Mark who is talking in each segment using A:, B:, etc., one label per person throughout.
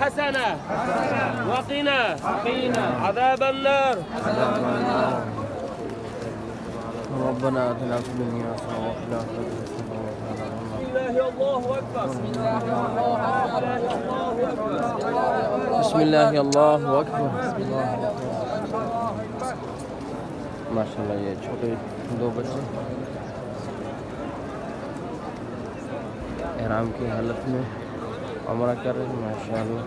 A: حسنة وقنا عذاب النار.
B: ربنا آتنا في الدنيا حسنة وفي الآخرة حسنة وقنا عذاب النار.
A: بسم الله الله أكبر.
B: بسم اللہ اللہ اکبر. ماشاء اللہ یہ چھوٹے دو بچے احرام کی حالت میں عمرہ کر رہے ہیں. ماشاء اللہ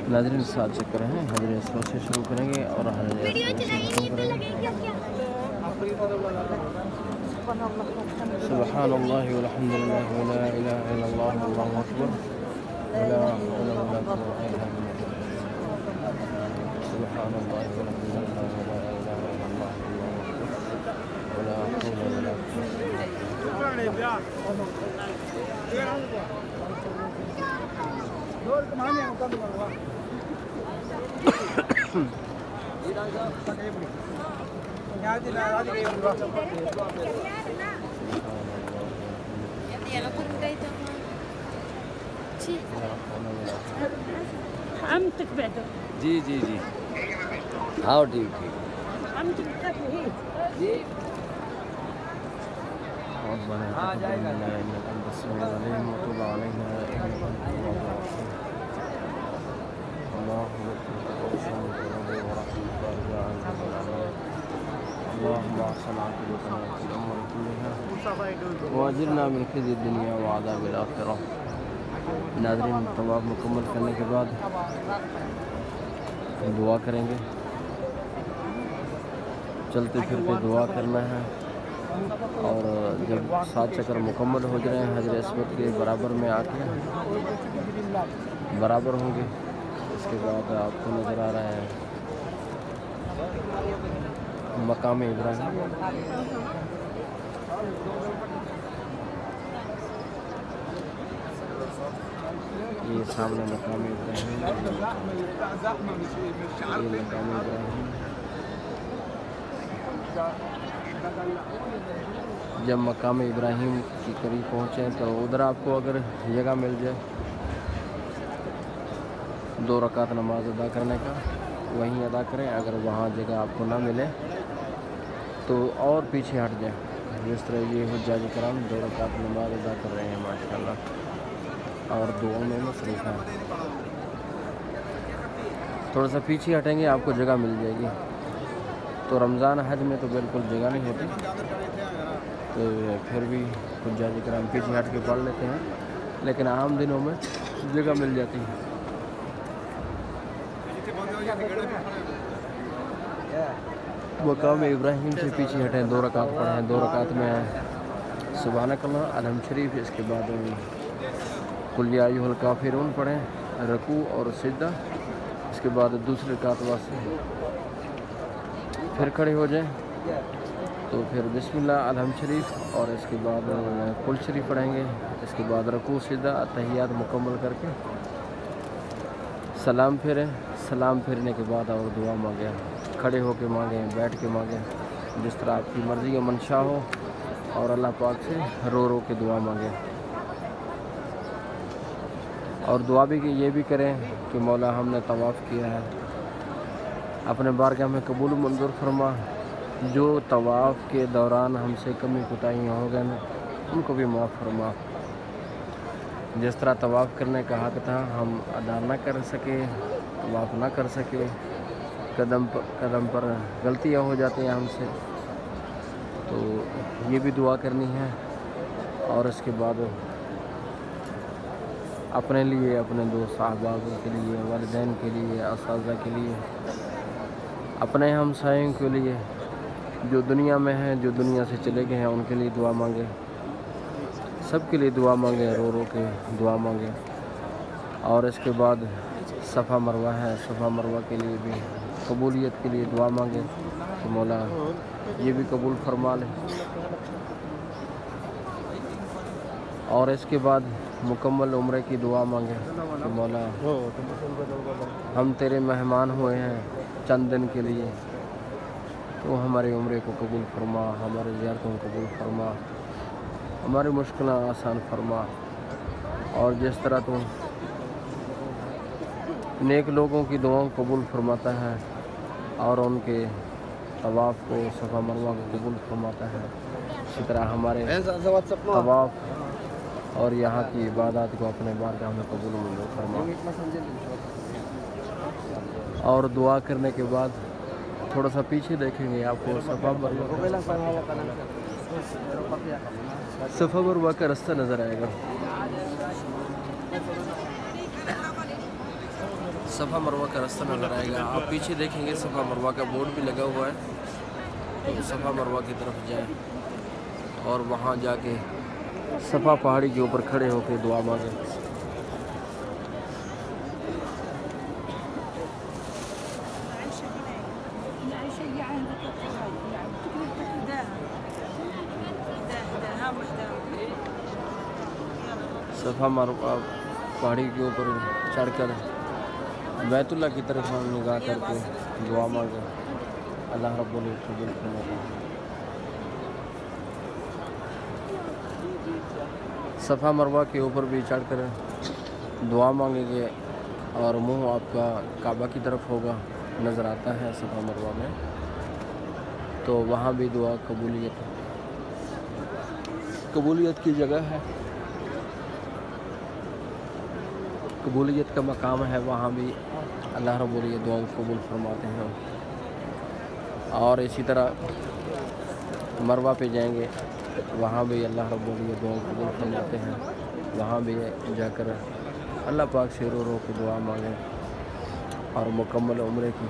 B: ناظرین 7 چکر ہیں. حجر اسود سے شروع کریں گے اور حجر اسود سے ختم کریں گے. سبحان اللہ والحمد للہ ولا الہ الا اللہ واللہ اکبر ولا حول ولا قوة الا باللہ. سبحان اللہ والحمد للہ ولا الہ الا اللہ واللہ اکبر ولا حول ولا قوة
C: عمتك بعده
B: جی جی جی ہاں ٹھیک ٹھیک.
C: عمتك بتاكل هي
B: ربنا تقبل منا انك انت السميع العليم وتب علينا انك انت التواب الرحيم. اللهم اغفر وارحمنا ورحمك وارجع عنك الأعمال. اللهم احسن عاقبتنا في الامور كلها واجرنا من خزي الدنيا وعذاب الاخره. ناظرین طواف مکمل کرنے کے بعد دعا کریں گے. چلتے پھرتے دعا کرنا ہے اور جب 7 چکر مکمل ہو جائیں حجر اسود کے برابر میں آ کے برابر ہوں گے. اس کے بعد آپ کو نظر آ رہا ہے مقام ابراہیم. یہ سامنے مقام ابراہیم. یہ مقام ابراہیم. جب مقام ابراہیم کے قریب پہنچیں تو ادھر آپ کو اگر جگہ مل جائے 2 رکعت نماز ادا کرنے کا وہیں ادا کریں. اگر وہاں جگہ آپ کو نہ ملے تو اور پیچھے ہٹ جائیں. جس طرح یہ حجاج کرام 2 رکعت نماز ادا کر رہے ہیں ماشاءاللہ اور دعاؤں میں مصروف ہیں. تھوڑا سا پیچھے ہٹیں گے آپ کو جگہ مل جائے گی. تو رمضان حج میں تو بالکل جگہ نہیں ہوتی تو پھر بھی حجاج کرام پیچھے ہٹ کے پڑھ لیتے ہیں لیکن عام دنوں میں جگہ مل جاتی ہے. مقام ابراہیم سے پیچھے ہٹیں 2 رکعت پڑھیں. 2 رکعت میں سبحانک اللہ الحمد شریف. اس کے بعد قل یا ایھا الکافرون پڑھیں رکوع اور سجدہ. اس کے بعد دوسری رکعت واسطے پھر کھڑے ہو جائیں تو پھر بسم اللہ الحمد شریف اور اس کے بعد قل شریف پڑھیں گے. اس کے بعد رکوع سجدہ تحیات مکمل کر کے سلام پھیریں. سلام پھیرنے کے بعد اور دعا مانگیں. کھڑے ہو کے مانگیں, بیٹھ کے مانگیں, جس طرح آپ کی مرضی و منشا ہو اور اللہ پاک سے رو رو کے دعا مانگیں. اور دعا بھی یہ بھی کریں کہ مولا ہم نے طواف کیا ہے اپنے بارگاہ میں قبول منظور فرما. جو طواف کے دوران ہم سے کمی کوتاہیاں ہو گئے ان کو بھی معاف فرما. جس طرح طواف کرنے کا حق تھا ہم ادا نہ کر سکے, طواف نہ کر سکے, قدم پر غلطیاں ہو جاتی ہیں ہم سے, تو یہ بھی دعا کرنی ہے. اور اس کے بعد اپنے لیے, اپنے دوست احبابوں کے لیے, والدین کے لیے, اساتذہ کے لیے, اپنے ہمسایوں کے لیے جو دنیا میں ہیں, جو دنیا سے چلے گئے ہیں ان کے لیے دعا مانگیں. سب کے لیے دعا مانگیں, رو رو کے دعا مانگیں. اور اس کے بعد صفا مروہ ہے, صفا مروہ کے لیے بھی قبولیت کے لیے دعا مانگیں کہ مولا یہ بھی قبول فرما لے. اور اس کے بعد مکمل عمرے کی دعا مانگیں کہ مولا ہم تیرے مہمان ہوئے ہیں چند دن کے لیے, تو ہماری عمرے کو قبول فرما، ہماری زیارتوں کو قبول فرما، ہماری مشکلات آسان فرما، اور جس طرح تو نیک لوگوں کی دعاؤں کو قبول فرماتا ہے اور ان کے طواف کو، صفا مروہ کو قبول فرماتا ہے، اسی طرح ہمارے طواف اور یہاں کی عبادات کو اپنے بارگاہ میں قبول منظور فرما۔ اور دعا کرنے کے بعد تھوڑا سا پیچھے دیکھیں گے، آپ کو صفا مروہ کا راستہ نظر آئے گا۔ صفا مروہ کا راستہ نظر آئے گا، آپ پیچھے دیکھیں گے صفا مروہ کا بورڈ بھی لگا ہوا ہے، تو صفا مروہ کی طرف جائیں اور وہاں جا کے صفا پہاڑی کے اوپر کھڑے ہو کے دعا مانگیں۔ صفا مروہ پہاڑی کے اوپر چڑھ کر بیت اللہ کی طرف نگاہ کر کے دعا مانگیں، اللہ رب العزت قبول فرماتا ہے۔ صفا مروہ کے اوپر بھی چڑھ کر دعا مانگیں گے اور منہ آپ کا کعبہ کی طرف ہوگا، نظر آتا ہے صفا مروہ میں، تو وہاں بھی دعا قبولیت کی جگہ ہے، قبولیت کا مقام ہے، وہاں بھی اللہ رب العزت دعاؤں کو قبول فرماتے ہیں۔ اور اسی طرح مروہ پہ جائیں گے، وہاں بھی اللہ رب العزت دعاؤں کو قبول فرماتے ہیں، وہاں بھی جا کر اللہ پاک سے رو کے دعا مانگیں اور مکمل عمرے کی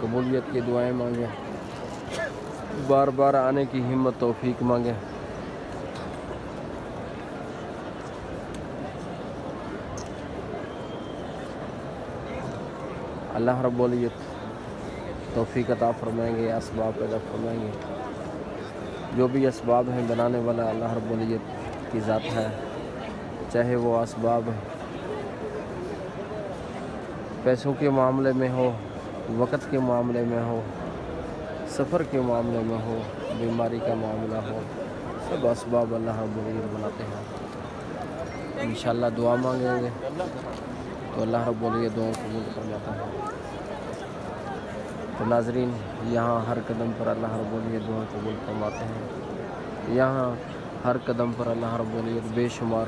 B: قبولیت کی دعائیں مانگیں، بار بار آنے کی ہمت توفیق مانگیں۔ اللہ رب العزت توفیق عطا فرمائیں گے، اسباب پیدا فرمائیں گے، جو بھی اسباب ہیں بنانے والا اللہ رب العزت کی ذات ہے، چاہے وہ اسباب پیسوں کے معاملے میں ہو، وقت کے معاملے میں ہو، سفر کے معاملے میں ہو، بیماری کا معاملہ ہو، سب اسباب اللہ رب العزت بناتے ہیں۔ انشاءاللہ دعا مانگیں گے تو اللہ رب العزت دعاؤں کو قبول فرماتا ہے۔ تو ناظرین، یہاں ہر قدم پر اللہ رب العزت دعاؤں کو قبول فرماتے ہیں، یہاں ہر قدم پر اللہ رب العزت بے شمار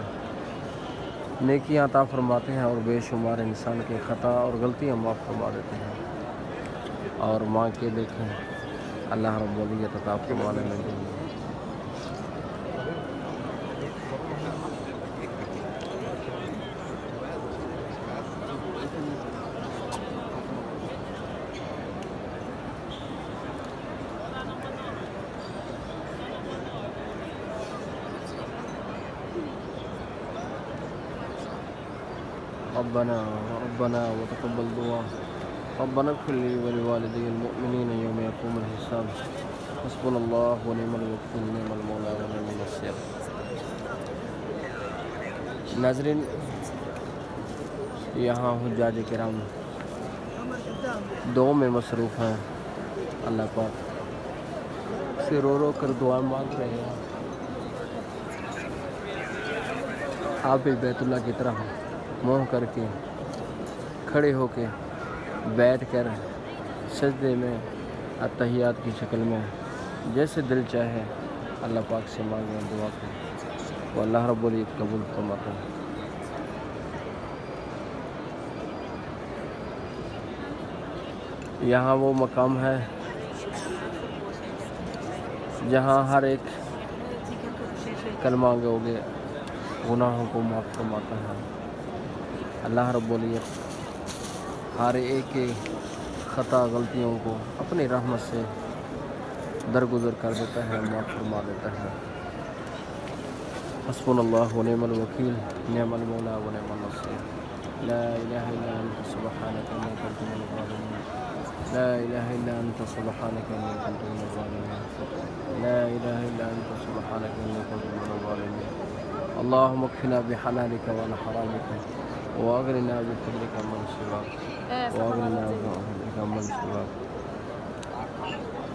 B: نیکیاں عطا فرماتے ہیں اور بے شمار انسان کے خطا اور غلطیاں معاف فرما دیتے ہیں۔ اور ماں کے دیکھیں اللہ رب العزت عطا فرمانے لگے ہیں۔ ربنا وتقبل دعاء، ربنا اغفر لي ولوالدي المؤمنين يوم يقوم الحساب، حسبنا الله ونعم الوكيل، نعم المولى ونعم النصير۔ ناظرین، یہاں حجاج کرام دعا میں مصروف ہیں، اللہ پاک سے رو کر دعا مانگ رہے ہیں۔ آپ بھی بیت اللہ کی طرف منہ کر کے کھڑے ہو کے بیٹھ کر سجدے میں اتحیات کی شکل میں جیسے دل چاہے اللہ پاک سے مانگیں، دعا کریں، وہ اللہ رب العزت قبول فرماتا ہے۔ یہاں وہ مقام ہے جہاں ہر ایک کلمہ گو گے گناہوں کو معاف فرماتا ہے۔ اللہ رب العزت ہر ایک کے خطا غلطیوں کو اپنی رحمت سے درگزر کر دیتا ہے، معاف فرما دیتا ہے۔ حسبنا اللہ ونعم الوکیل، نعم المولا ونعم النصیر۔ لا الہ الا انت سبحانک انی کنت من الظالمین، لا الہ الا انت سبحانک انی کنت من الظالمین، لا الہ الا انت سبحانک انی کنت من الظالمین۔ اللہم اکفنا بحلالک وعن حرامک، واغننا بفضلک من سواک، واغننا بفضلک من سواک۔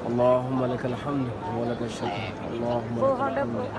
B: اللهم لك الحمد ولك الشكر اللهم لك الحمد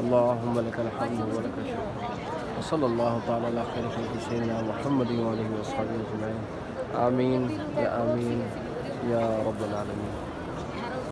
B: اللهم لك الحمد ولك الشكر وصلى الله تعالى على خير خلق سيدنا محمد وآله وصحبه أجمعين آمين يا رب العالمين.